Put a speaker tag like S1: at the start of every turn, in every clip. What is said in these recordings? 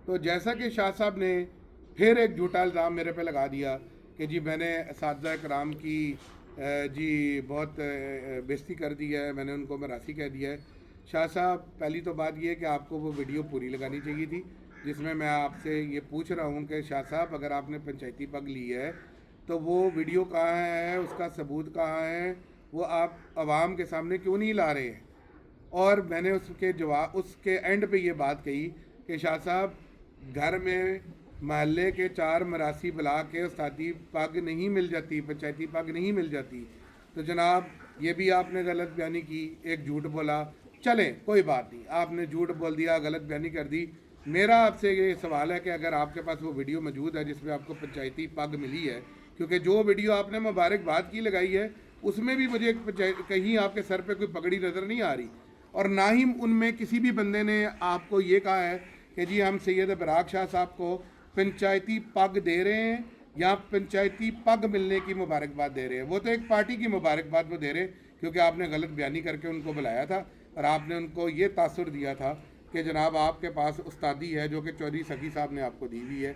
S1: تو جیسا کہ شاہ صاحب نے پھر ایک جھوٹا الزام میرے پہ لگا دیا کہ جی میں نے اساتذہ کرام کی جی بہت بےزتی کر دی ہے، میں نے ان کو مراسی کہہ دیا ہے۔ شاہ صاحب پہلی تو بات یہ ہے کہ آپ کو وہ ویڈیو پوری لگانی چاہیے تھی، جس میں آپ سے یہ پوچھ رہا ہوں کہ شاہ صاحب اگر آپ نے پنچایتی پگ لی ہے تو وہ ویڈیو کہاں ہے، اس کا ثبوت کہاں ہے، وہ آپ عوام کے سامنے کیوں نہیں لا رہے ہیں؟ اور میں نے اس کے اینڈ پہ یہ بات کہی کہ شاہ صاحب گھر میں محلے کے 4 مراسی بلا کے استادی پگ نہیں مل جاتی، پنچایتی پگ نہیں مل جاتی، تو جناب یہ بھی آپ نے غلط بیانی کی، ایک جھوٹ بولا۔ چلیں کوئی بات نہیں، آپ نے جھوٹ بول دیا، غلط بیانی کر دی۔ میرا آپ سے یہ سوال ہے کہ اگر آپ کے پاس وہ ویڈیو موجود ہے جس میں آپ کو پنچایتی پگ ملی ہے، کیونکہ جو ویڈیو آپ نے مبارکباد کی لگائی ہے اس میں بھی مجھے کہیں آپ کے سر پہ کوئی پگڑی نظر نہیں آ رہی، اور نہ ہی ان میں کسی بھی بندے نے آپ کو یہ کہا ہے کہ جی ہم سید براق شاہ صاحب کو پنچایتی پگ دے رہے ہیں یا پنچایتی پگ ملنے کی مبارکباد دے رہے ہیں۔ وہ تو ایک پارٹی کی مبارکباد وہ دے رہے کیونکہ آپ نے غلط بیانی کر کے ان کو بلایا تھا، اور آپ نے ان کو یہ تاثر دیا تھا کہ جناب آپ کے پاس استادی ہے جو کہ چودھری سخی صاحب نے آپ کو دی ہوئی ہے۔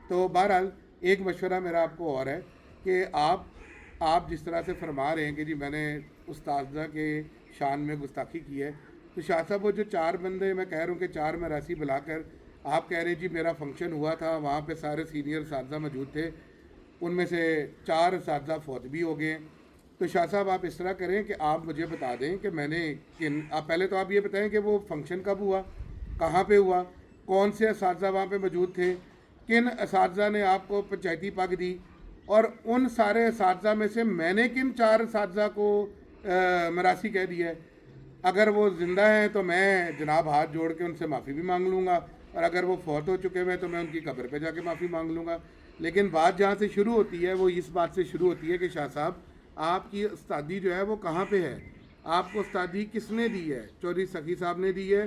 S1: تو بہرحال ایک مشورہ میرا آپ کو اور ہے کہ آپ جس طرح سے فرما رہے ہیں کہ جی میں نے استاذہ کے شان میں گستاخی کی ہے، تو شاہ صاحب وہ جو 4 بندے میں کہہ رہا ہوں کہ 4 مراسی بلا کر آپ کہہ رہے ہیں جی میرا فنکشن ہوا تھا، وہاں پہ سارے سینئر اساتذہ موجود تھے، ان میں سے 4 اساتذہ فوت بھی ہو گئے، تو شاہ صاحب آپ اس طرح کریں کہ آپ مجھے بتا دیں کہ میں نے آپ پہلے تو آپ یہ بتائیں کہ وہ فنکشن کب ہوا، کہاں پہ ہوا، کون سے اساتذہ وہاں پہ موجود تھے، کن اساتذہ نے آپ کو پنچایتی پگ دی، اور ان سارے اساتذہ میں سے میں نے کن 4 اساتذہ کو مراسی کہہ دیا ہے۔ اگر وہ زندہ ہیں تو میں جناب ہاتھ جوڑ کے ان سے معافی بھی مانگ لوں گا، اور اگر وہ فوت ہو چکے ہوئے تو میں ان کی قبر پہ جا کے معافی مانگ لوں گا۔ لیکن بات جہاں سے شروع ہوتی ہے وہ اس بات سے شروع ہوتی ہے کہ شاہ صاحب آپ کی استادی جو ہے وہ کہاں پہ ہے، آپ کو استادی کس نے دی ہے؟ چودھری سخی صاحب نے دی ہے؟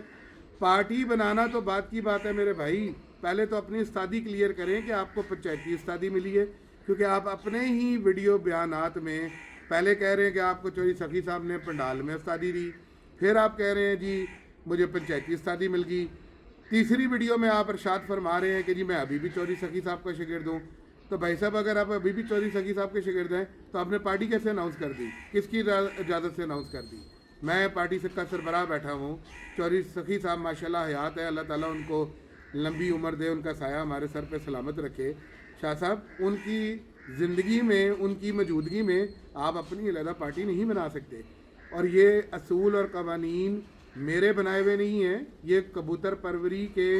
S1: پارٹی بنانا تو بات کی بات ہے میرے بھائی، پہلے تو اپنی استادی کلیئر کریں کہ آپ کو پنچایتی استادی ملی ہے، کیونکہ آپ اپنے ہی ویڈیو بیانات میں پہلے کہہ رہے ہیں کہ آپ کو چودھری سخی صاحب نے پنڈال میں استادی دی، پھر آپ کہہ رہے ہیں جی مجھے پنچایتی استادی مل گئی، تیسری ویڈیو میں آپ ارشاد فرما رہے ہیں کہ جی میں ابھی بھی چودھری سخی صاحب کا شاگرد ہوں۔ تو بھائی صاحب اگر آپ ابھی بھی چودھری سخی صاحب کے شاگرد ہیں تو آپ نے پارٹی کیسے اناؤنس کر دی، کس کی اجازت سے اناؤنس کر دی؟ میں پارٹی سے کا سربراہ بیٹھا ہوں، چودھری سخی صاحب ماشاءاللہ حیات ہے، اللہ تعالیٰ ان کو لمبی عمر دے، ان کا سایہ ہمارے سر پہ سلامت رکھے۔ شاہ صاحب ان کی زندگی میں، ان کی موجودگی میں آپ اپنی علیحدہ پارٹی نہیں بنا سکتے، اور یہ اصول اور قوانین میرے بنائے ہوئے نہیں ہیں، یہ کبوتر پروری کے